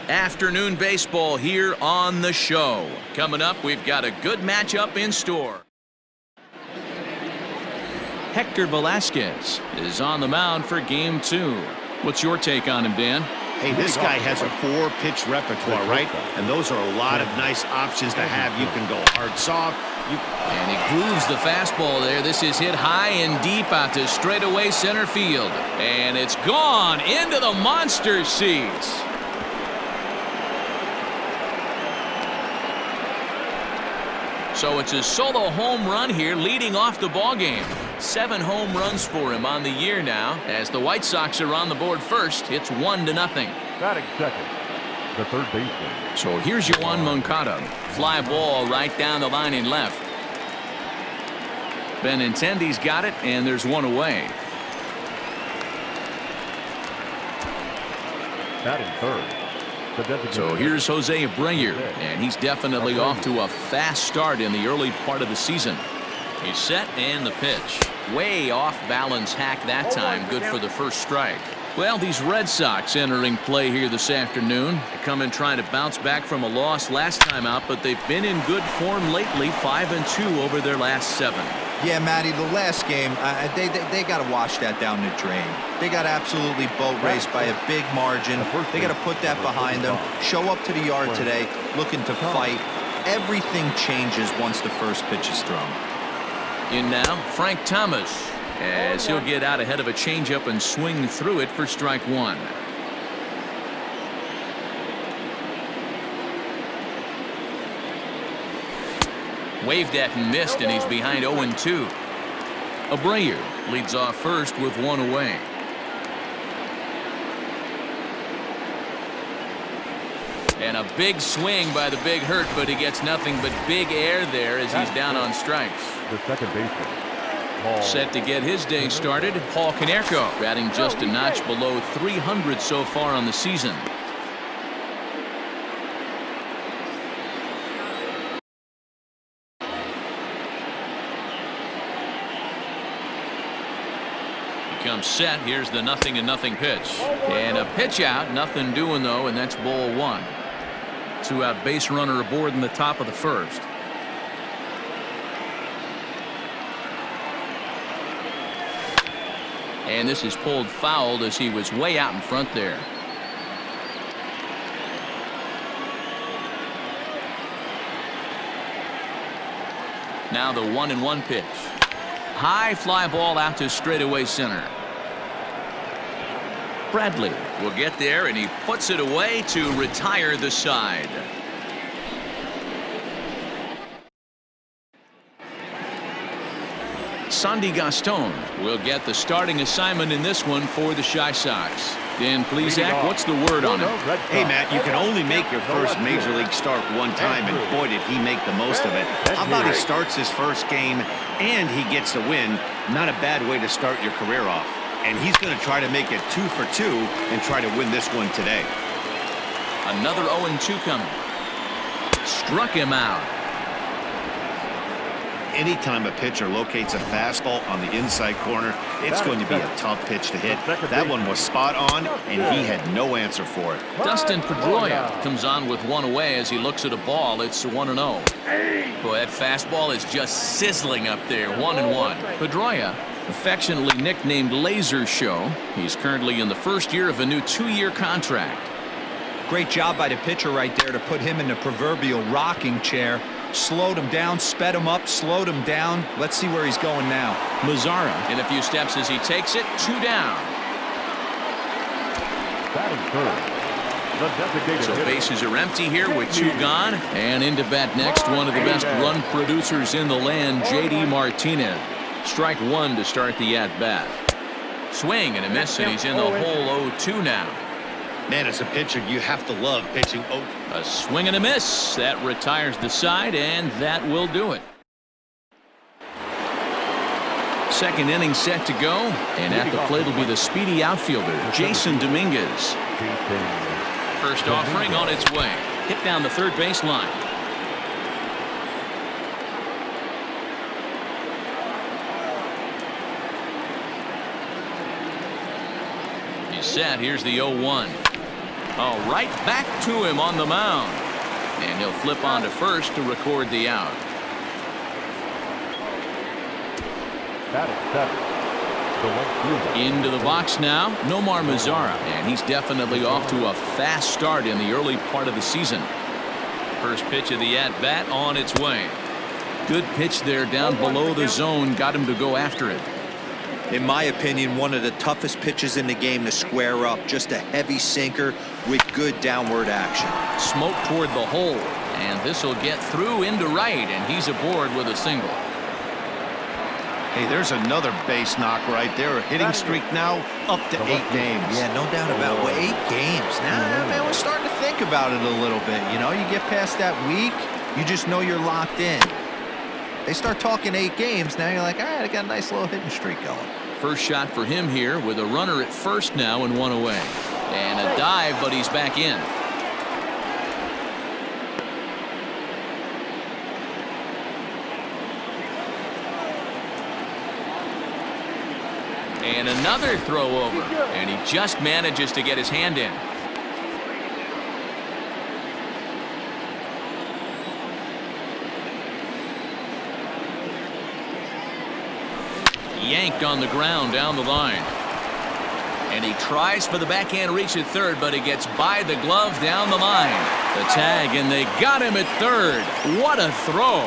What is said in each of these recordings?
Afternoon baseball here on the show. Coming up, we've got a good matchup in store. Hector Velasquez is on the mound for game 2. What's your take on him, Dan? Hey, this guy has a 4-pitch repertoire, right? And those are a lot of nice options to have. You can go hard, soft. And he grooves the fastball there. This is hit high and deep out to straightaway center field. And it's gone into the monster seats. So it's a solo home run here leading off the ballgame. 7 home runs for him on the year now. As the White Sox are on the board first, it's 1-0. Batting second, the third baseman. So here's Yoan Moncada. Fly ball right down the line in left. Benintendi's got it, and there's one away. Batting third. So here's Jose Abreu, and he's definitely off to a fast start in the early part of the season. He's set, and the pitch. Way off balance hack that time. Good for the first strike. Well, these Red Sox entering play here this afternoon. They come in trying to bounce back from a loss last time out, but they've been in good form lately. 5-2 over their last 7. Yeah, Matty, the last game, they got to wash that down the drain. They got absolutely boat raced by a big margin. They got to put that behind them. Show up to the yard today looking to fight. Everything changes once the first pitch is thrown. In now, Frank Thomas, as he'll get out ahead of a changeup and swing through it for strike 1. Waved at and missed, and he's behind 0-2. Abreu leads off first with 1 away. And a big swing by the Big Hurt, but he gets nothing but big air there as he's down on strikes. The second baseman. Set to get his day started, Paul Konerko, batting just a notch below 300 so far on the season. Comes set. Here's the 0-0 pitch. And a pitch out. Nothing doing, though, and that's ball 1. 2-out base runner aboard in the top of the first. And this is pulled foul as he was way out in front there. Now the 1-1 pitch. High fly ball out to straightaway center. Bradley will get there, and he puts it away to retire the side. Sandy Gaston will get the starting assignment in this one for the Chi Sox. Dan Plesac, what's the word on him? Hey, Matt, you can only make your first Major League start one time, and boy, did he make the most of it. How about he starts his first game and he gets the win? Not a bad way to start your career off. And he's going to try to make it 2 for 2 and try to win this one today. Another 0-2 coming. Struck him out. Anytime a pitcher locates a fastball on the inside corner, it's going to be a tough pitch to hit. That one was spot on, and he had no answer for it. Dustin Pedroia comes on with 1 away as he looks at a ball. It's 1-0. Boy, that fastball is just sizzling up there. 1-1. Pedroia, affectionately nicknamed Laser Show. He's currently in the first year of a new 2-year contract. Great job by the pitcher right there to put him in the proverbial rocking chair. Slowed him down, sped him up, slowed him down. Let's see where he's going now. Mazzara in a few steps as he takes it. 2 down. So bases are empty here with 2 gone. And into bat next, one of the best run producers in the land, J.D. Martinez. Strike 1 to start the at-bat. Swing and a miss, and he's in the hole 0-2 now. Man, as a pitcher, you have to love pitching. A swing and a miss. That retires the side, and that will do it. Second inning set to go, and at the plate will be the speedy outfielder, Jason Dominguez. First offering on its way. Hit down the third baseline. He's set. Here's the 0-1. Oh, right back to him on the mound. And he'll flip on to first to record the out. Into the box now, Nomar Mazara, and he's definitely off to a fast start in the early part of the season. First pitch of the at-bat on its way. Good pitch there down below the zone, got him to go after it. In my opinion, one of the toughest pitches in the game to square up. Just a heavy sinker with good downward action. Smoke toward the hole, and this will get through into right, and he's aboard with a single. Hey, there's another base knock right there. A hitting streak now up to 8 games. Yeah, no doubt about it. 8 games. Now, man, we're starting to think about it a little bit. You know, you get past that week, you just know you're locked in. They start talking 8 games, now you're like, all right, I got a nice little hitting streak going. First shot for him here with a runner at first now and 1 away. And a dive, but he's back in. And another throw over, and he just manages to get his hand in. Yanked on the ground down the line. And he tries for the backhand reach at third, but he gets by the glove down the line. The tag, and they got him at third. What a throw.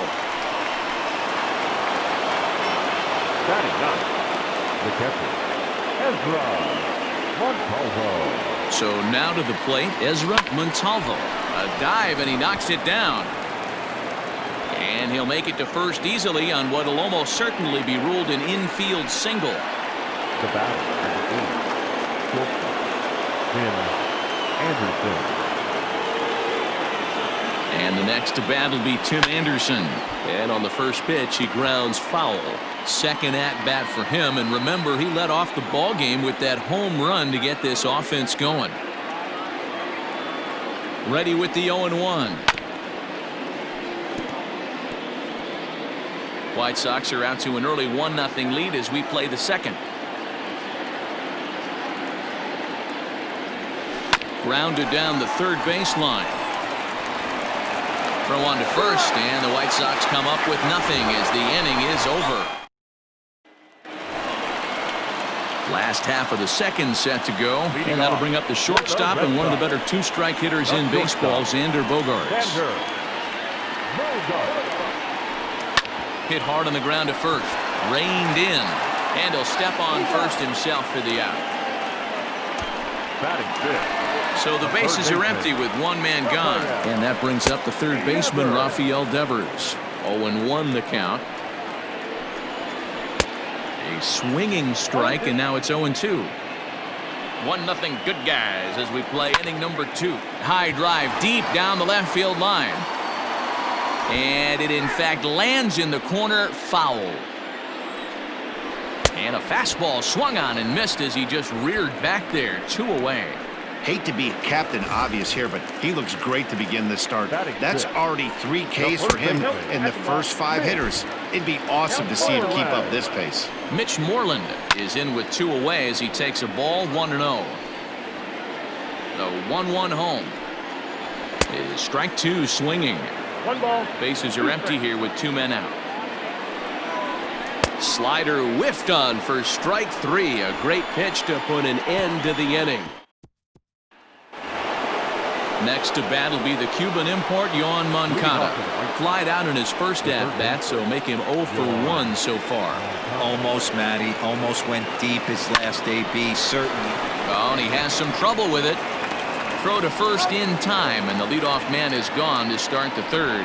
Batting ninth, the catcher, Ezra Montalvo. So now to the plate, Ezra Montalvo. A dive, and he knocks it down. And he'll make it to first easily on what will almost certainly be ruled an infield single. The batter, Tim Anderson. And the next to bat will be Tim Anderson. And on the first pitch, he grounds foul. Second at bat for him, and remember, he led off the ball game with that home run to get this offense going. Ready with the 0-1. White Sox are out to an early 1-0 lead as we play the second. Grounded down the third baseline. Throw on to first, and the White Sox come up with nothing as the inning is over. Last half of the second set to go, and that'll bring up the shortstop and one of the better two-strike hitters in baseball, Xander Bogaerts. Hit hard on the ground to first, reined in, and he'll step on first himself for the out. So the bases are empty with one man gone, and that brings up the third baseman, Rafael Devers. 0-1 the count. A swinging strike, and now it's 0-2. 1-0 good guys as we play inning number 2. High drive deep down the left field line. And it in fact lands in the corner, foul. And a fastball swung on and missed as he just reared back there. 2 away. Hate to be Captain Obvious here, but he looks great to begin this start. That's already 3 Ks for him in the first 5 hitters. It'd be awesome to see him keep up this pace. Mitch Moreland is in with 2 away as he takes a ball 1-0. The 1-1 home is strike 2 swinging. 1 ball. Bases are empty here with 2 men out. Slider whiffed on for strike 3. A great pitch to put an end to the inning. Next to bat will be the Cuban import, Yoan Moncada. Flied out in his first at-bat, so make him 0 for 1 so far. Almost, Matty. Almost went deep his last AB, certainly. Oh, and he has some trouble with it. Throw to first in time, and the leadoff man is gone to start the third.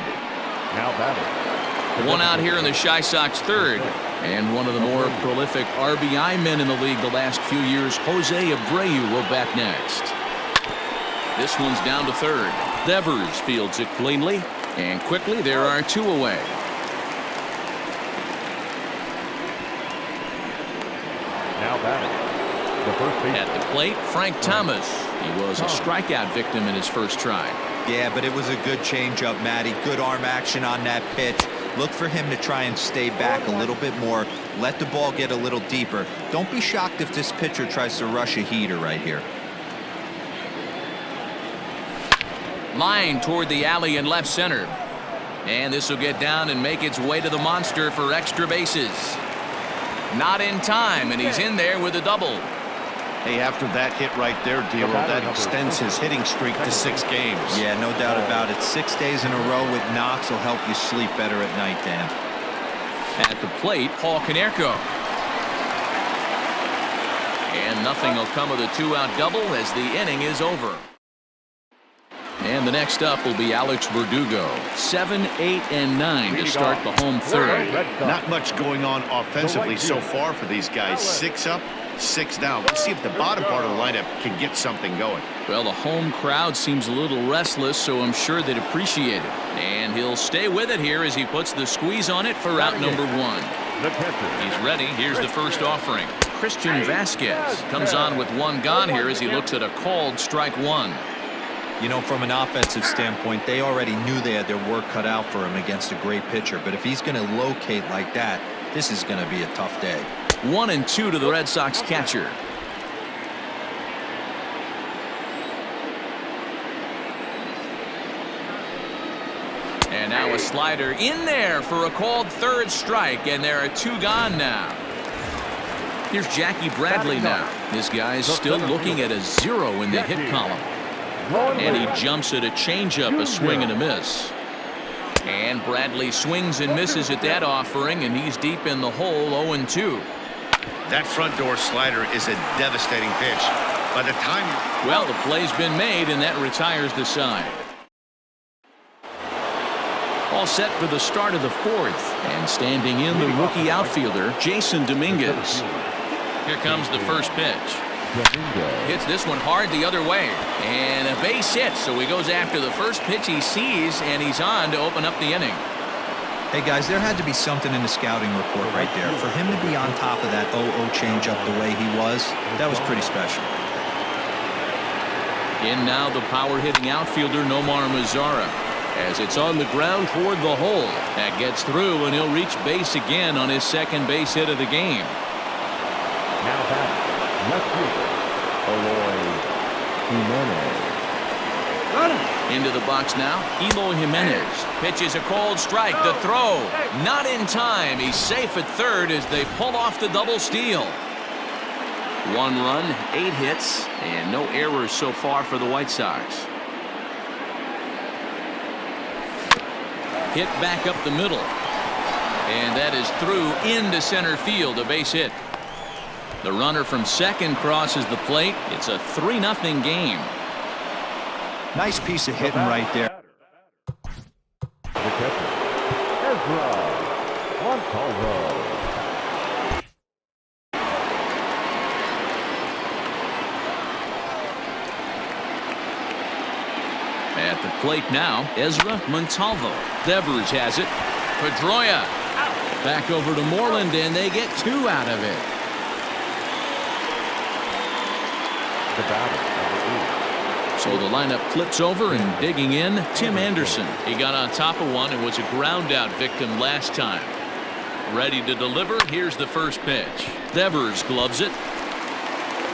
Now batting. 1 out here in the Chi Sox third. And one of the more prolific RBI men in the league the last few years, Jose Abreu, will bat next. This one's down to third. Devers fields it cleanly, and quickly there are 2 away. Now batting. The first baseman. At the plate, Frank Thomas. He was a strikeout victim in his first try. Yeah, but it was a good changeup, Matty. Good arm action on that pitch. Look for him to try and stay back a little bit more. Let the ball get a little deeper. Don't be shocked if this pitcher tries to rush a heater right here. Line toward the alley in left center. And this will get down and make its way to the monster for extra bases. Not in time, and he's in there with a double. Hey, after that hit right there, D'Lo, that extends his hitting streak to 6 games. Yeah, no doubt about it. 6 days in a row with knocks will help you sleep better at night, Dan. At the plate, Paul Konerko. And nothing will come of the 2-out double as the inning is over. And the next up will be Alex Verdugo. 7, 8, and 9 to start the home third. Not much going on offensively so far for these guys. 6 up, 6 down. Let's see if the bottom part of the lineup can get something going. Well, the home crowd seems a little restless, so I'm sure they'd appreciate it. And he'll stay with it here as he puts the squeeze on it for out number 1. He's ready. Here's the first offering. Christian Vasquez comes on with 1 gone here as he looks at a called strike 1. You know, from an offensive standpoint, they already knew they had their work cut out for him against a great pitcher. But if he's going to locate like that, this is going to be a tough day. 1-2 to the Red Sox catcher. And now a slider in there for a called third strike, and there are 2 gone now. Here's Jackie Bradley now. This guy's still looking at a 0 in the hit column. And he jumps at a changeup, a swing and a miss. And Bradley swings and misses at that offering, and he's deep in the hole, 0-2. That front door slider is a devastating pitch. By the time Well, the play's been made, and that retires the side. All set for the start of the 4th. And standing in, the rookie outfielder, Jason Dominguez. Here comes the first pitch. Hits this one hard the other way. And a base hit, so he goes after the first pitch he sees, and he's on to open up the inning. Hey, guys, there had to be something in the scouting report right there. For him to be on top of that 0-0 changeup the way he was, that was pretty special. In now the power-hitting outfielder, Nomar Mazara. As it's on the ground toward the hole. That gets through, and he'll reach base again on his second base hit of the game. Now back, left fielder, Eloy Jimenez. Into the box now, Eloy Jimenez. Pitches a cold strike. The throw. Not in time. He's safe at third as they pull off the double steal. 1 run, 8 hits, and no errors so far for the White Sox. Hit back up the middle. And that is through into center field, a base hit. The runner from second crosses the plate. It's a 3-0 game. Nice piece of hitting right there. The catcher, Ezra Montalvo. At the plate now, Ezra Montalvo. Devers has it. Pedroia back over to Moreland, and they get 2 out of it. The batter, number 8. So the lineup flips over, and digging in, Tim Anderson. He got on top of one and was a ground-out victim last time. Ready to deliver. Here's the first pitch. Devers gloves it.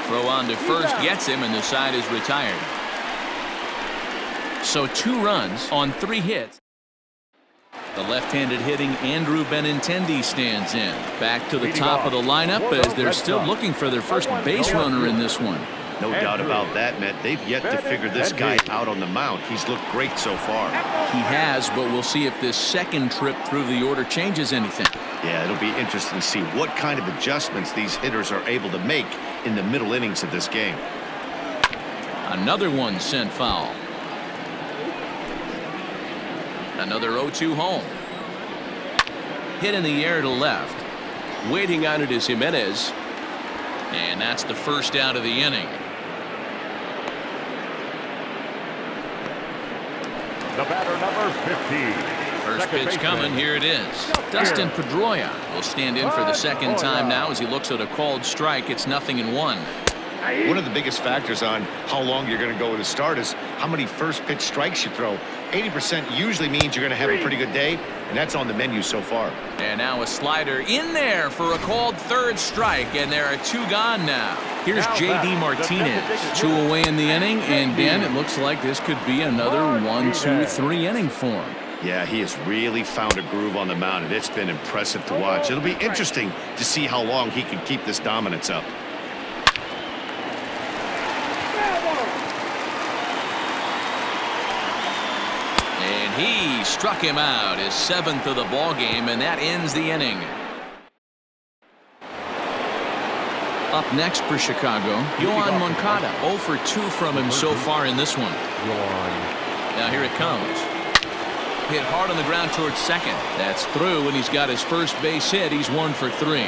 Throw on to first gets him, and the side is retired. So 2 runs on 3 hits. The left-handed hitting Andrew Benintendi stands in. Back to the top of the lineup as they're still looking for their first base runner in this one. No doubt about that, Matt. They've yet to figure this guy out on the mound. He's looked great so far. He has, but we'll see if this second trip through the order changes anything. Yeah, it'll be interesting to see what kind of adjustments these hitters are able to make in the middle innings of this game. Another one sent foul. Another 0-2 home. Hit in the air to left. Waiting on it is Jimenez. And that's the first out of the inning. The batter, number 50. First pitch coming. Here it is. Dustin Pedroia will stand in for the second time now as he looks at a called strike. It's 0-1. One of the biggest factors on how long you're going to go with the start is how many first pitch strikes you throw. 80% usually means you're going to have a pretty good day, and that's on the menu so far. And now a slider in there for a called third strike, and there are 2 gone now. Here's J.D. Martinez. 2 away in the inning, and Dan, it looks like this could be another 1, 2, 3 inning for him. Yeah, he has really found a groove on the mound, and it's been impressive to watch. It'll be interesting to see how long he can keep this dominance up. And he struck him out, his 7th of the ball game, and that ends the inning. Up next for Chicago, Yoan Moncada. 0 for 2 from him so far in this one. Now here it comes. Hit hard on the ground towards second. That's through, and he's got his first base hit. He's 1 for 3.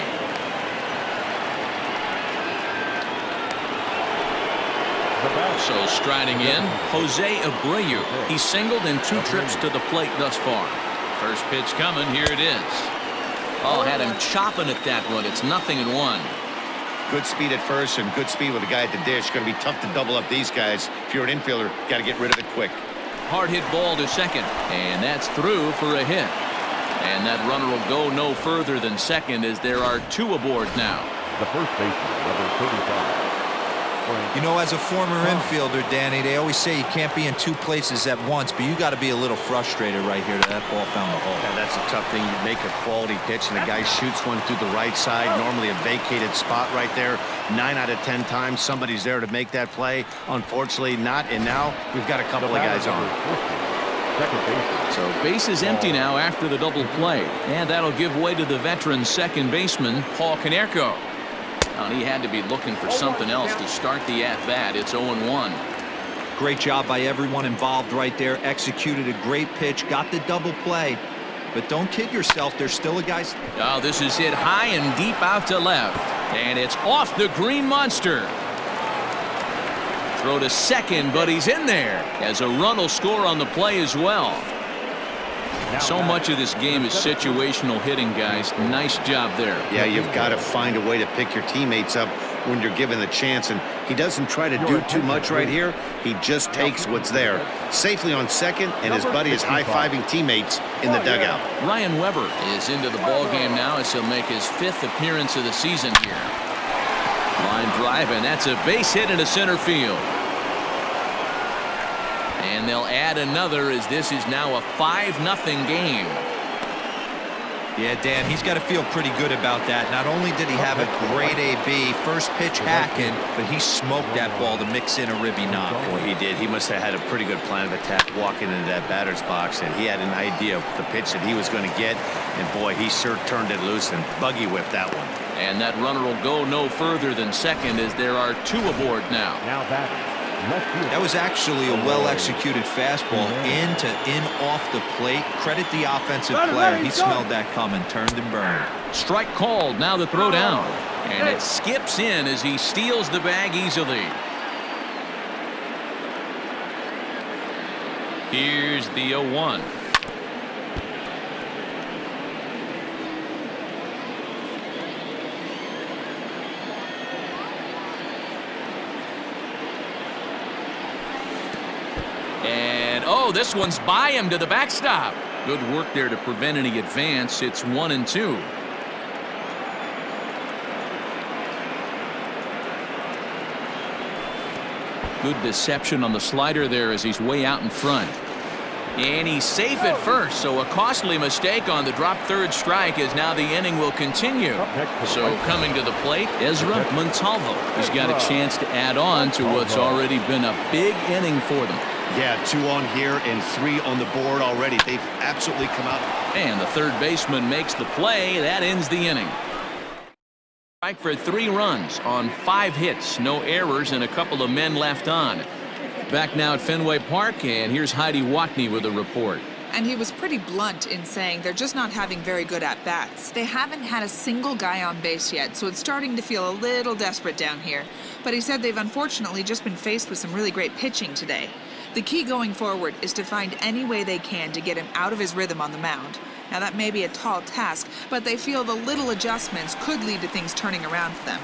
So striding in, Jose Abreu. He's singled in 2 trips to the plate thus far. First pitch coming. Here it is. Oh, had him chopping at that one. It's 0-1. Good speed at first and good speed with the guy at the dish. Going to be tough to double up these guys. If you're an infielder, got to get rid of it quick. Hard hit ball to second, and that's through for a hit. And that runner will go no further than second as there are 2 aboard now. The first baseman, number 35. You know, as a former infielder, Danny, they always say you can't be in 2 places at once, but you got to be a little frustrated right here that ball found the hole. Yeah, that's a tough thing. You make a quality pitch, and the guy shoots one through the right side, normally a vacated spot right there. 9 out of 10 times, somebody's there to make that play. Unfortunately, not, and now we've got a couple of guys on. So base is empty now after the double play, and that'll give way to the veteran second baseman, Paul Konerko. And he had to be looking for something else to start the at-bat. It's 0-1. Great job by everyone involved right there. Executed a great pitch, got the double play. But don't kid yourself, there's still a guy. Oh, this is hit high and deep out to left. And it's off the green monster. Throw to second, but he's in there. As a run will score on the play as well. So much of this game is situational hitting, guys. Nice job there. Yeah, you've got to find a way to pick your teammates up when you're given the chance, and he doesn't try to do too much right here. He just takes what's there. Safely on second, and his buddy is high-fiving teammates in the dugout. Ryan Weber is into the ball game now as he'll make his 5th appearance of the season here. Line drive, and that's a base hit into center field. And they'll add another as this is now a 5-0 game. Yeah, Dan, he's got to feel pretty good about that. Not only did he have a great AB, first pitch hacking, but he smoked that ball to mix in a ribby knock. Boy, he did. He must have had a pretty good plan of attack walking into that batter's box, and he had an idea of the pitch that he was going to get. And boy, he sure turned it loose and buggy whipped that one. And that runner will go no further than second as there are 2 aboard now. Now that was actually a well-executed fastball in off the plate. Credit the offensive player. He smelled that coming, turned and burned. Strike called. Now the throw down. And it skips in as he steals the bag easily. Here's the 0-1. And oh, this one's by him to the backstop. Good work there to prevent any advance. It's 1-2. Good deception on the slider there as he's way out in front. And he's safe at first, so a costly mistake on the drop third strike as now the inning will continue. So coming to the plate, Ezra Montalvo. He's got a chance to add on to what's already been a big inning for them. Yeah, 2 on here and 3 on the board already. They've absolutely come out. And the third baseman makes the play. That ends the inning. Strike for 3 runs on 5 hits, no errors, and a couple of men left on. Back now at Fenway Park, and here's Heidi Watney with a report. And he was pretty blunt in saying they're just not having very good at-bats. They haven't had a single guy on base yet, so it's starting to feel a little desperate down here. But he said they've unfortunately just been faced with some really great pitching today. The key going forward is to find any way they can to get him out of his rhythm on the mound. Now that may be a tall task, but they feel the little adjustments could lead to things turning around for them.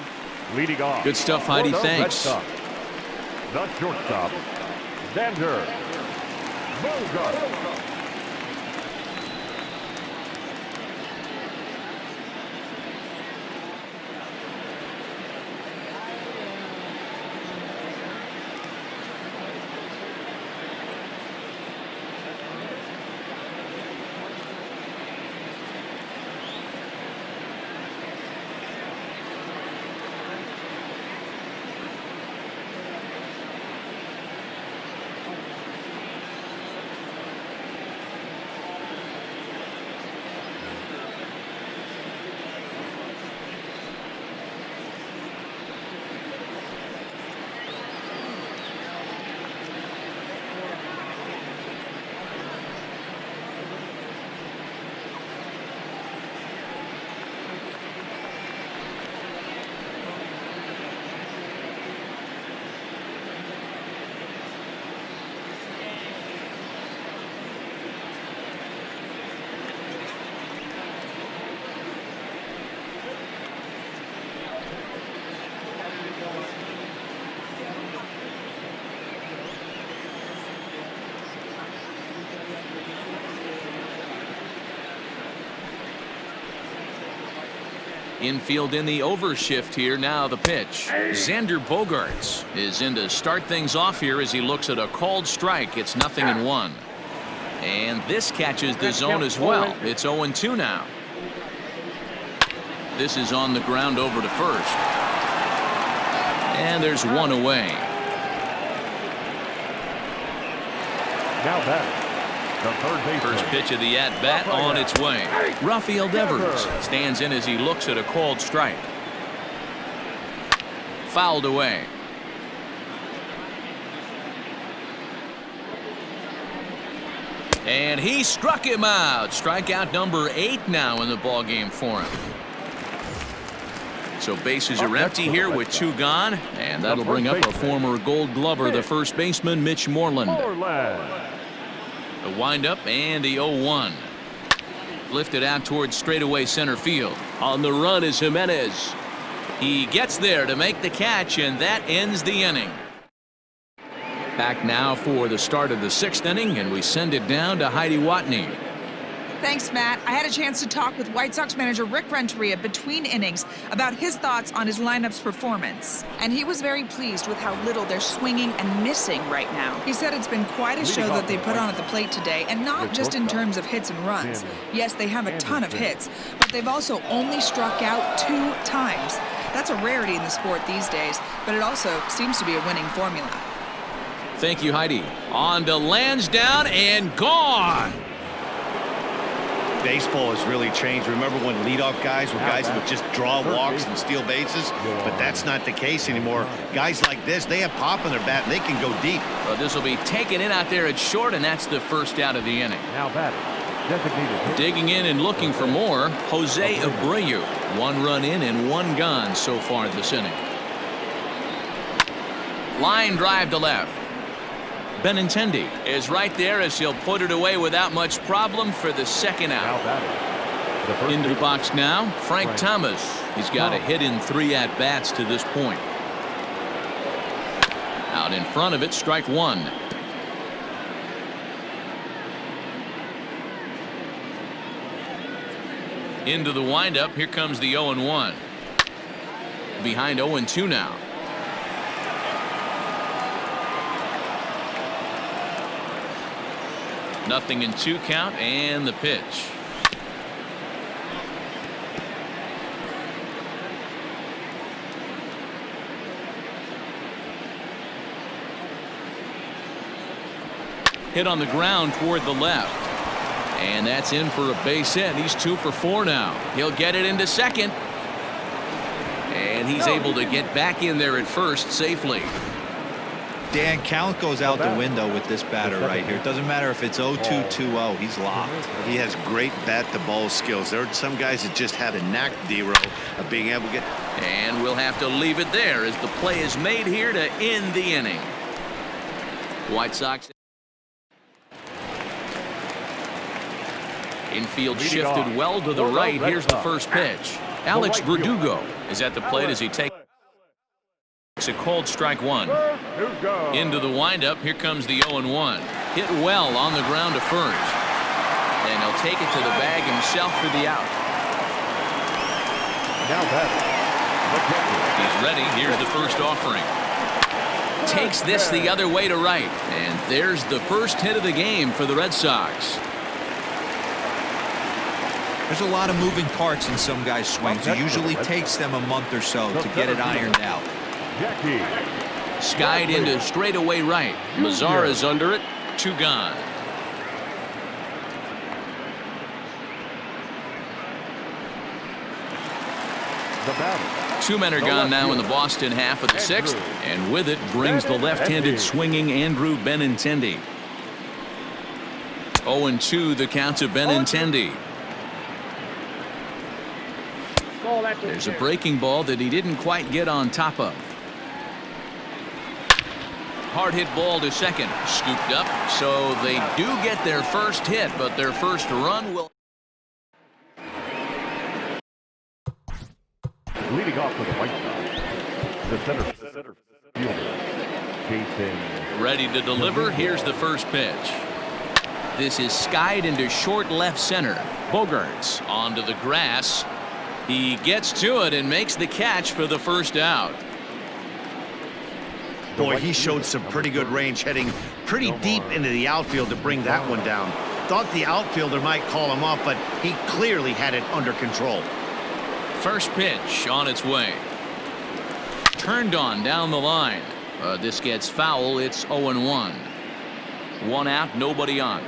leading off. Good stuff, Heidi. Thanks. The shortstop, Xander Bogaerts. Infield in the overshift here. Now the pitch. Xander Bogaerts is in to start things off here as he looks at a called strike. It's 0-1. And this catches the zone as well. It's 0-2 now. This is on the ground over to first. And there's one away. Now back. The third baseman. First pitch of the at-bat on its way. Rafael Devers stands in as he looks at a called strike. Fouled away. And he struck him out. Strikeout number 8 now in the ballgame for him. So bases are empty here with 2 gone. And that'll bring up a former Gold Glover, the first baseman, Mitch Moreland. The windup and the 0-1. Lifted out towards straightaway center field. On the run is Jimenez. He gets there to make the catch, and that ends the inning. Back now for the start of the 6th inning, and we send it down to Heidi Watney. Thanks, Matt. I had a chance to talk with White Sox manager Rick Renteria between innings about his thoughts on his lineup's performance. And he was very pleased with how little they're swinging and missing right now. He said it's been quite a show that they put on at the plate today, and not just in terms of hits and runs. Yes, they have a ton of hits, but they've also only struck out 2 times. That's a rarity in the sport these days, but it also seems to be a winning formula. Thank you, Heidi. On to Lansdowne and gone. Baseball has really changed. Remember when leadoff guys were guys that would just draw walks and steal bases? But that's not the case anymore. Guys like this, they have pop in their bat and they can go deep. Well, this will be taken in out there at short, and that's the first out of the inning. Now batting. Designated. Digging in and looking for more, Jose Abreu. 1 run in and 1 gone so far this inning. Line drive to left. Benintendi is right there as he'll put it away without much problem for the 2nd out. Into the box now, Frank Thomas. He's got a hit in 3 at-bats to this point. Out in front of it, strike 1. Into the windup, here comes the 0-1. Behind 0-2 now. Nothing in 2 count, and the pitch. Hit on the ground toward the left. And that's in for a base hit. He's 2 for 4 now. He'll get it into second. And he's able to get back in there at first safely. Dan, count goes out the window with this batter right here. It doesn't matter if it's 0-2, 2-0. He's locked. He has great bat-to-ball skills. There are some guys that just have a knack, D-Row, of being able to get... And we'll have to leave it there as the play is made here to end the inning. White Sox... Infield shifted well to the right. Here's the first pitch. Alex Verdugo is at the plate as he takes a cold strike one. Into the windup. Here comes the 0-1. Hit well on the ground to first. And he'll take it to the bag himself for the out. Now batting. He's ready. Here's the first offering. Takes this the other way to right. And there's the first hit of the game for the Red Sox. There's a lot of moving parts in some guys' swings. It usually takes them a month or so to get it ironed out. Skied into straightaway right. Mazara's under it. 2 gone. The batter. 2 men are gone now in the Boston half of the 6th, and with it brings the left-handed swinging Andrew Benintendi. 0-2 the count to Benintendi. There's a breaking ball that he didn't quite get on top of. Hard hit ball to second. Scooped up, so they do get their first hit, but their first run will... Leading off to the right side, the center fielder, Jason. Ready to deliver. Here's the first pitch. This is skied into short left center. Bogarts onto the grass. He gets to it and makes the catch for the first out. Boy, he showed some pretty good range, heading pretty deep into the outfield to bring that one down. Thought the outfielder might call him off, but he clearly had it under control. First pitch on its way. Turned on down the line. This gets foul. It's 0-1. 1 out, nobody on.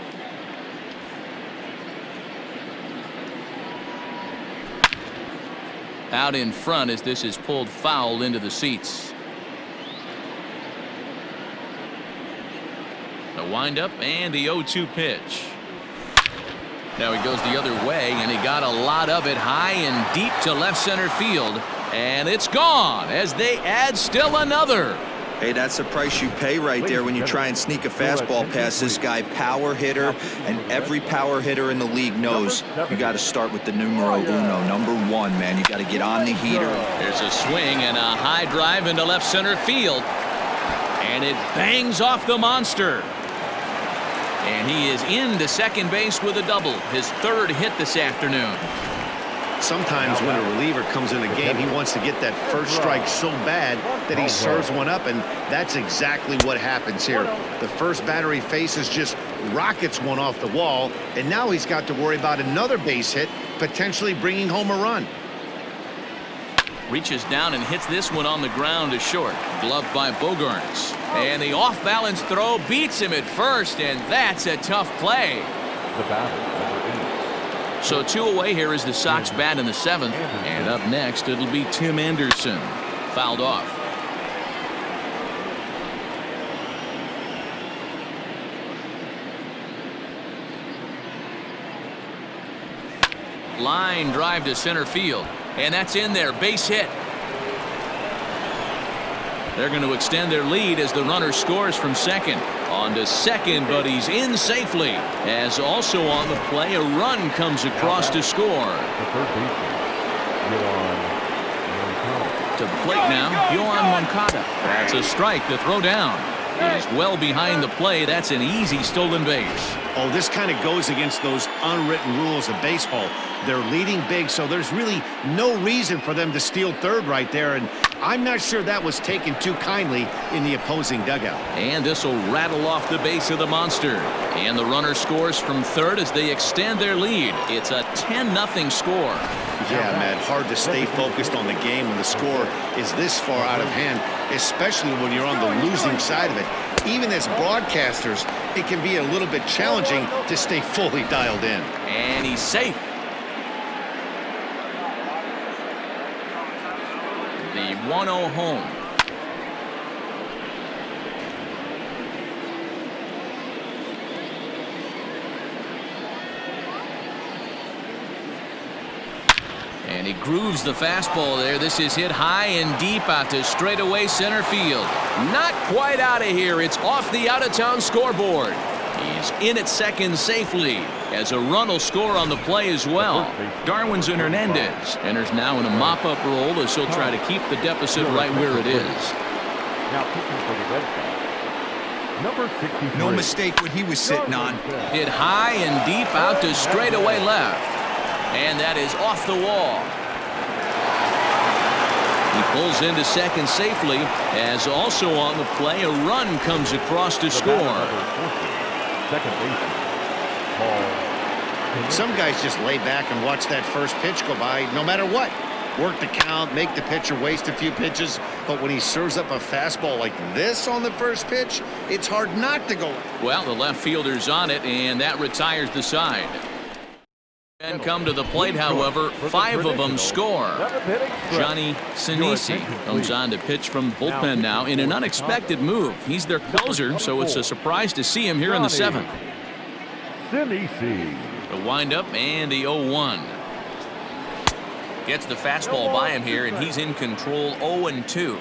Out in front as this is pulled foul into the seats. The windup and the 0-2 pitch. Now he goes the other way, and he got a lot of it high and deep to left center field. And it's gone as they add still another. Hey, that's the price you pay right there when you try and sneak a fastball past this guy. Power hitter, and every power hitter in the league knows you got to start with the numero uno, number 1, man. You got to get on the heater. There's a swing and a high drive into left center field. And it bangs off the monster. And he is into second base with a double. His 3rd hit this afternoon. Sometimes when a reliever comes in a game, he wants to get that first strike so bad that he serves one up, and that's exactly what happens here. The first batter he faces just rockets one off the wall, and now he's got to worry about another base hit, potentially bringing home a run. Reaches down and hits this one on the ground to short. Gloved by Bogarts. And the off-balance throw beats him at first, and that's a tough play. The batter, number 8. So 2 away here as the Sox bat in the 7th. And up next, it'll be Tim Anderson. Fouled off. Line drive to center field. And that's in there. Base hit. They're going to extend their lead as the runner scores from second. On to second, but he's in safely. As also on the play, a run comes across to score. The third baseman, To the plate now, Yohan Moncada. That's a strike to throw down. He's well behind the play. That's an easy stolen base. Oh, this kind of goes against those unwritten rules of baseball. They're leading big, so there's really no reason for them to steal third right there, and I'm not sure that was taken too kindly in the opposing dugout. And this will rattle off the base of the monster. And the runner scores from third as they extend their lead. It's a 10-0 score. Yeah, Matt, hard to stay focused on the game when the score is this far out of hand, especially when you're on the losing side of it. Even as broadcasters, it can be a little bit challenging to stay fully dialed in. And he's safe. The 1-0 home. And he grooves the fastball there. This is hit high and deep out to straightaway center field. Not quite out of here. It's off the out-of-town scoreboard. He's in at second safely as a run will score on the play as well. Darwinzon Hernandez enters now in a mop-up role as he'll try to keep the deficit right where it is. Now pitching for the Red Sox, number 63. No mistake what he was sitting on. Hit high and deep out to straightaway left. And that is off the wall. He pulls into second safely, as also on the play a run comes across to score. Second baseman, Paul. Some guys just lay back and watch that first pitch go by no matter what. Work the count, make the pitcher waste a few pitches, but when he serves up a fastball like this on the first pitch, it's hard not to go. Well, the left fielder's on it, and that retires the side. And come to the plate, however, 5 of them score. Johnny Sinisi comes on to pitch from the bullpen now in an unexpected move. He's their closer, so it's a surprise to see him here in the 7th. Sinisi. The windup and the 0-1. Gets the fastball by him here, and he's in control 0-2.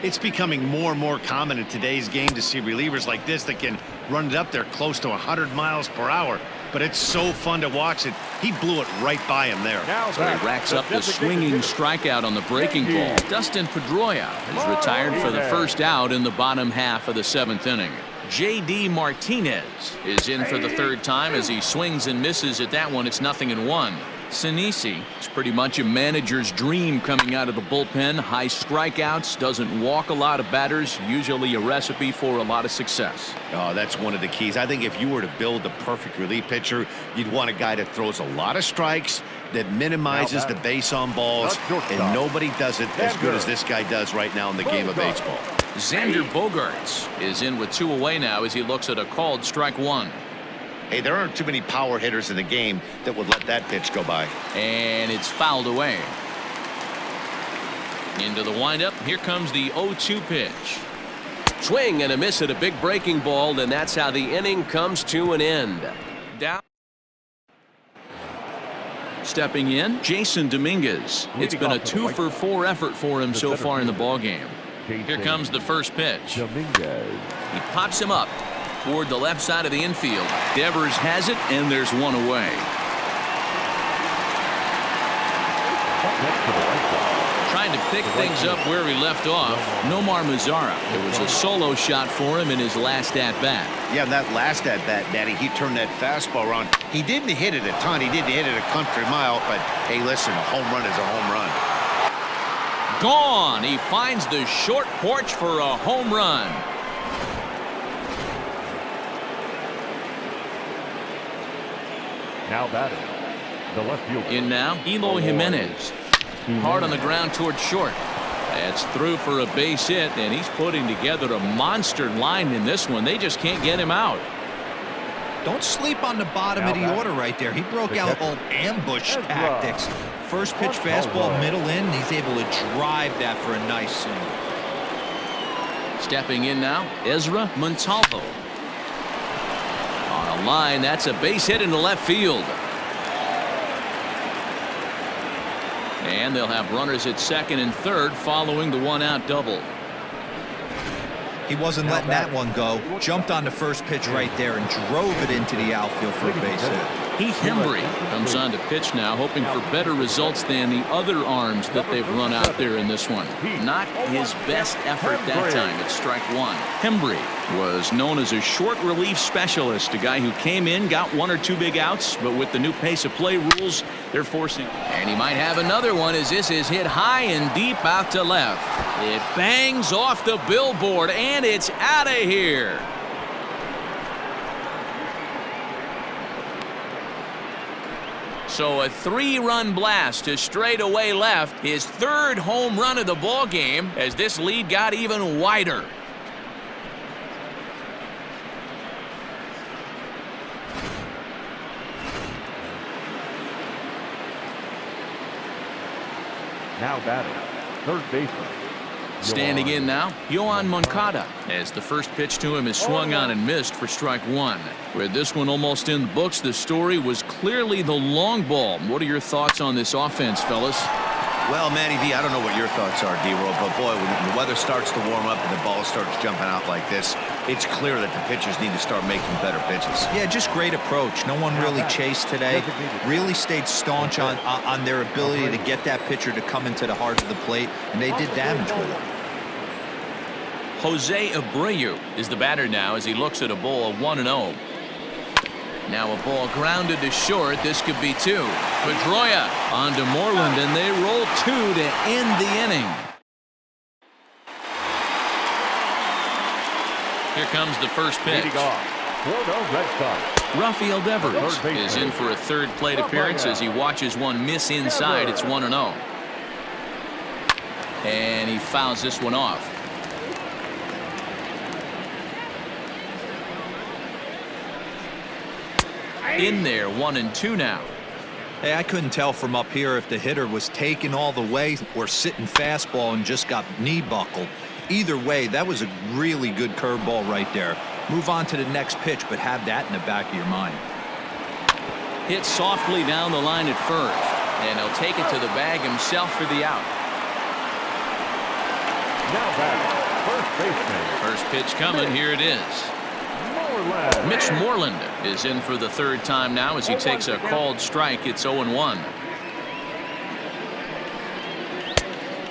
It's becoming more and more common in today's game to see relievers like this that can run it up there close to 100 miles per hour. But it's so fun to watch it. He blew it right by him there. So he racks up the swinging strikeout on the breaking ball. Dustin Pedroia is retired for the first out in the bottom half of the 7th inning. J.D. Martinez is in for the 3rd time as he swings and misses at that one. It's 0-1. Sinisi is pretty much a manager's dream coming out of the bullpen. High strikeouts, doesn't walk a lot of batters, usually a recipe for a lot of success. Oh, that's one of the keys. I think if you were to build the perfect relief pitcher, you'd want a guy that throws a lot of strikes, that minimizes the base on balls, and nobody does it as good as this guy does right now in the game of baseball. Xander Bogaerts is in with 2 away now as he looks at a called strike 1. Hey, there aren't too many power hitters in the game that would let that pitch go by. And it's fouled away. Into the windup. Here comes the 0-2 pitch. Swing and a miss at a big breaking ball, and that's how the inning comes to an end. Down. Stepping in, Jason Dominguez. It's been a 2-for-4 effort for him so far in the ballgame. Here comes the first pitch. Dominguez. He pops him up toward the left side of the infield. Devers has it, and there's 1 away. Next to the White Sox, Trying to pick things up where he left off, Nomar Mazara. It was a solo shot for him in his last at-bat. Yeah, that last at-bat, Daddy, he turned that fastball around. He didn't hit it a ton. He didn't hit it a country mile, but, hey, listen, a home run is a home run. Gone. He finds the short porch for a home run. now batting, the left fielder. In now, Eloy Jimenez. Hard on the ground towards short. That's through for a base hit, and he's putting together a monster line in this one. They just can't get him out. Don't sleep on the bottom of the order right there. He broke out old ambush tactics. First pitch fastball, middle in. He's able to drive that for a nice single. Stepping in now, Ezra Montalvo. On a line, that's a base hit into left field. And they'll have runners at second and third following the one-out double. He wasn't letting that one go. Jumped on the first pitch right there and drove it into the outfield for a base hit. Heath Hembry comes on to pitch now, hoping for better results than the other arms that they've run out there in this one. Not his best effort that time at strike one. Hembry was known as a short relief specialist, a guy who came in, got one or two big outs, but with the new pace of play rules, they're forcing. And he might have another one as this is hit high and deep out to left. It bangs off the billboard, and it's out of here. So a three-run blast to straightaway left, his third home run of the ball game as this lead got even wider. Now batting, third baseman. Standing in now, Yohan Moncada, as the first pitch to him is swung on and missed for strike one. With this one almost in the books, the story was clearly the long ball. What are your thoughts on this offense, fellas? Well, Manny V, I don't know what your thoughts are, D-Roll, but boy, when the weather starts to warm up and the ball starts jumping out like this, it's clear that the pitchers need to start making better pitches. Yeah, just great approach. No one really chased today. Really stayed staunch on their ability to get that pitcher to come into the heart of the plate, and they did damage with it. Jose Abreu is the batter now as he looks at a ball 1-0. Now a ball grounded to short. This could be 2. Pedroia on to Moreland, and they roll 2 to end the inning. Here comes the first pitch. Rafael Devers is in for a third plate appearance as he watches one miss inside. It's 1-0. And he fouls this one off. In there, 1-2 now. Hey, I couldn't tell from up here if the hitter was taken all the way or sitting fastball and just got knee buckled. Either way, that was a really good curveball right there. Move on to the next pitch, but have that in the back of your mind. Hit softly down the line at first, and he'll take it to the bag himself for the out. Now back, first baseman. First pitch coming. Here it is. Mitch Moreland is in for the third time now as he takes a called strike. It's 0-1.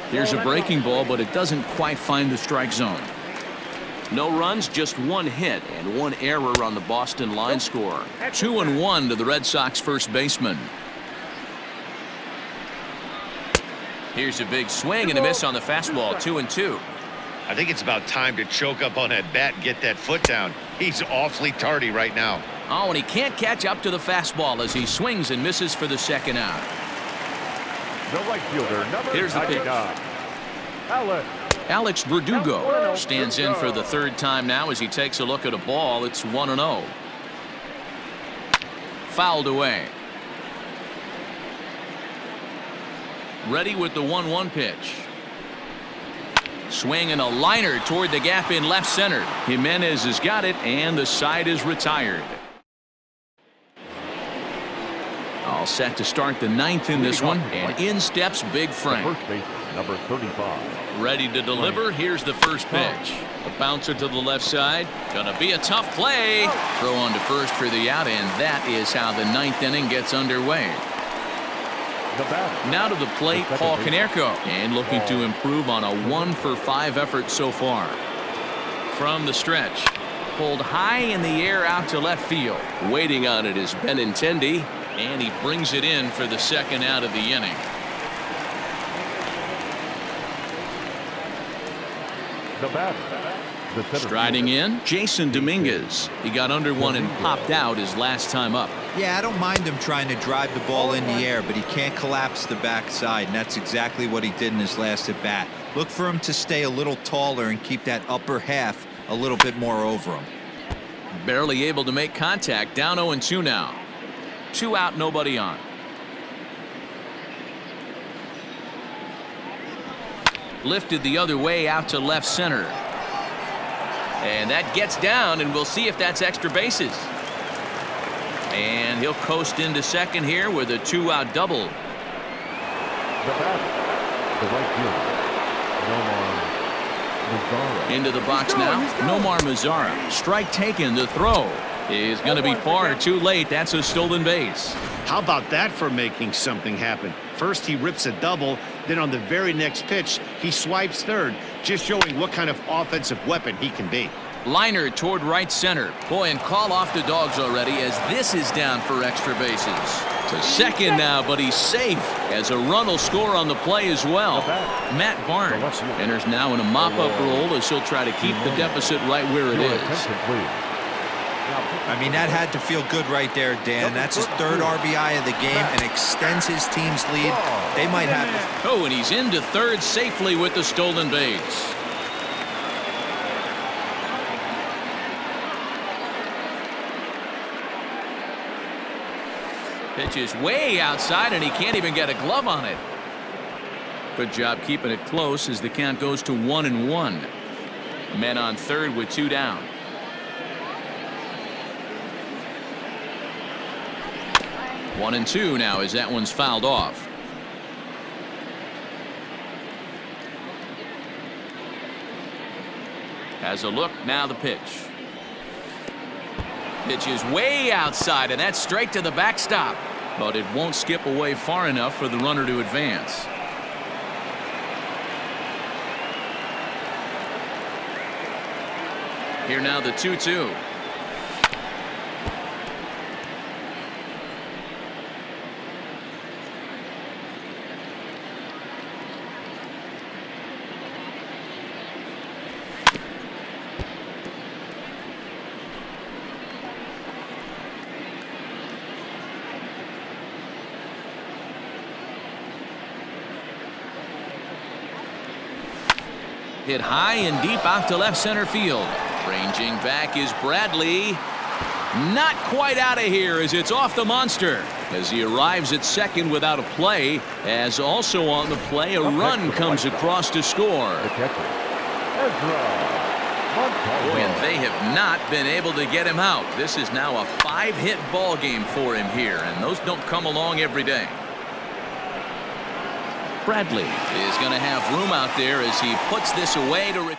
Here's a breaking ball, but it doesn't quite find the strike zone. No runs, just one hit and one error on the Boston line score. 2-1 to the Red Sox first baseman. Here's a big swing and a miss on the fastball. 2-2. I think it's about time to choke up on that bat and get that foot down. He's awfully tardy right now. Oh, and he can't catch up to the fastball as he swings and misses for the second out. The right fielder, number Here's the pitch. Alex Verdugo stands in for the third time now as he takes a look at a ball. It's 1-0. Fouled away. Ready with the 1-1 pitch. Swing and a liner toward the gap in left center. Jimenez has got it, and the side is retired. All set to start the ninth in this one, and in steps Big Frank. First base, number 35. Ready to deliver. Here's the first pitch. A bouncer to the left side. Gonna be a tough play. Throw on to first for the out, and that is how the ninth inning gets underway. Now to the plate, Paul Konerko, and looking to improve on a 1-for-5 effort so far. From the stretch, pulled high in the air out to left field. Waiting on it is Benintendi, and he brings it in for the second out of the inning. The batter, the center Striding fielder. in, Jason Dominguez. He got under one and popped out his last time up. Yeah, I don't mind him trying to drive the ball in the air, but he can't collapse the backside, and that's exactly what he did in his last at bat. Look for him to stay a little taller and keep that upper half a little bit more over him. Barely able to make contact. Down 0-2 now. 2 out, nobody on. Lifted the other way out to left center. And that gets down, and we'll see if that's extra bases. And he'll coast into second here with a 2-out double. The batter, the right fielder, Nomar Mazara. Into the box now, Nomar Mazara. Strike taken. The throw is going to be far too late. That's a stolen base. How about that for making something happen? First he rips a double, then on the very next pitch he swipes third, just showing what kind of offensive weapon he can be. Liner toward right center. Boy, and call off the dogs already as this is down for extra bases. To second now, but he's safe as a run will score on the play as well. Matt Barnes enters now in a mop-up role as he'll try to keep the deficit right where it is. I mean, that had to feel good right there, Dan. That's his third RBI of the game and extends his team's lead. They might have it. Oh, and he's into third safely with the stolen base. Pitch is way outside, and he can't even get a glove on it. Good job keeping it close as the count goes to 1-1. Men on third with 2 down. 1-2 now as that one's fouled off. Has a look, now the pitch. Pitch is way outside, and that's straight to the backstop. But it won't skip away far enough for the runner to advance. Here now the 2-2. Hit high and deep out to left center field. Ranging back is Bradley. Not quite out of here as it's off the monster. As he arrives at second without a play. As also on the play, a run comes across to score. The catcher, Ezra. Boy, and they have not been able to get him out. This is now a 5-hit ball game for him here, and those don't come along every day. Bradley is going to have room out there as he puts this away to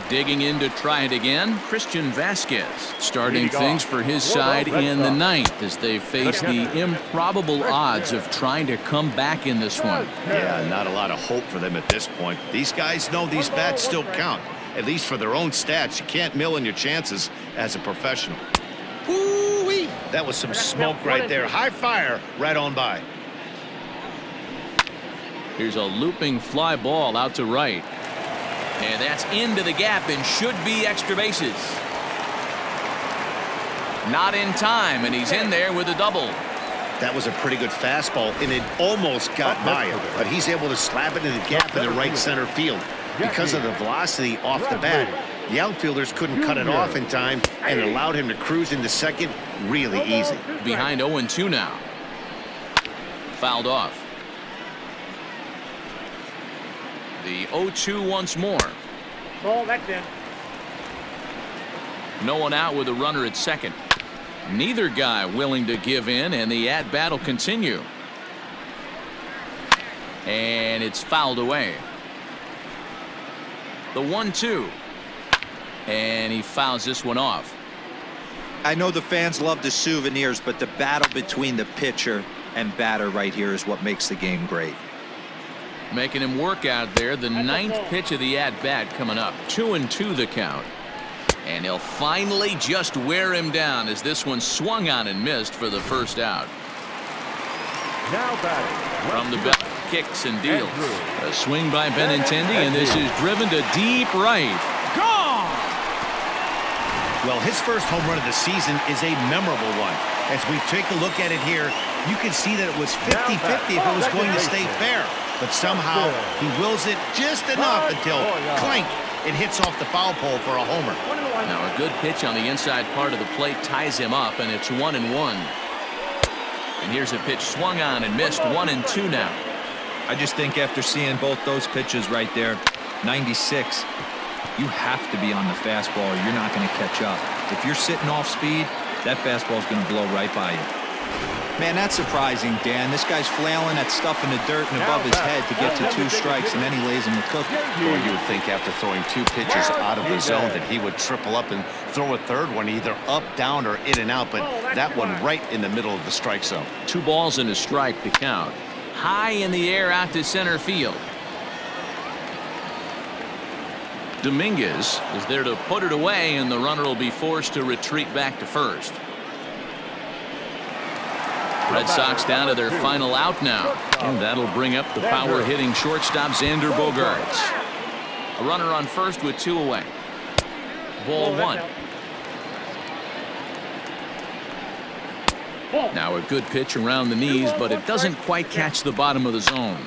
digging in to try it again. Christian Vasquez starting things for his side in the 9th as they face the improbable odds of trying to come back in this one. Yeah, not a lot of hope for them at this point. These guys know these bats still count, at least for their own stats. You can't mill in your chances as a professional. Woo-wee! That was some smoke right there. High fire right on by. Here's a looping fly ball out to right. And that's into the gap and should be extra bases. Not in time, and he's in there with a double. That was a pretty good fastball, and it almost got by him. But he's able to slap it in the gap in the right center field. Because of the velocity off the bat, the outfielders couldn't cut it off in time, and it allowed him to cruise into second really easy. Behind 0-2 now. Fouled off. The 0-2 once more. Oh, that's in. No one out with a runner at second. Neither guy willing to give in, and the at-bat will continue. And it's fouled away. The 1-2. And he fouls this one off. I know the fans love the souvenirs, but the battle between the pitcher and batter right here is what makes the game great. Making him work out there. The 9th pitch of the at-bat coming up. 2-2 the count. And he'll finally just wear him down as this one swung on and missed for the first out. Now batting. From the bat, kicks and deals. A swing by Benintendi, and this is driven to deep right. Gone! Well, his first home run of the season is a memorable one. As we take a look at it here, you can see that it was 50-50 if it was going to stay fair. But somehow he wills it just enough until clink, it hits off the foul pole for a homer. Now a good pitch on the inside part of the plate ties him up, and it's 1-1. And here's a pitch swung on and missed. 1-2 now. I just think after seeing both those pitches right there, 96, you have to be on the fastball or you're not going to catch up. If you're sitting off speed, that fastball is going to blow right by you. Man, that's surprising, Dan. This guy's flailing that stuff in the dirt and above his head to get to 2 strikes, and then he lays him the cookie. Boy, you would think after throwing 2 pitches out of the zone that he would triple up and throw a third one either up, down, or in and out, but that one right in the middle of the strike zone. 2 balls and a strike to count. High in the air out to center field. Dominguez is there to put it away, and the runner will be forced to retreat back to first. Red Sox down to their final out now, and that'll bring up the power-hitting shortstop Xander Bogaerts. A runner on first with 2 away. Ball 1. Now a good pitch around the knees, but it doesn't quite catch the bottom of the zone.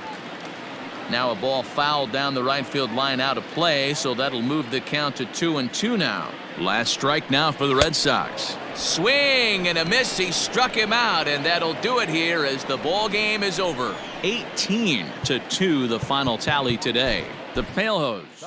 Now a ball fouled down the right field line out of play, so that'll move the count to 2-2 now. Last strike now for the Red Sox. Swing and a miss. He struck him out, and that'll do it here as the ball game is over. 18-2 the final tally today. The Pale Hose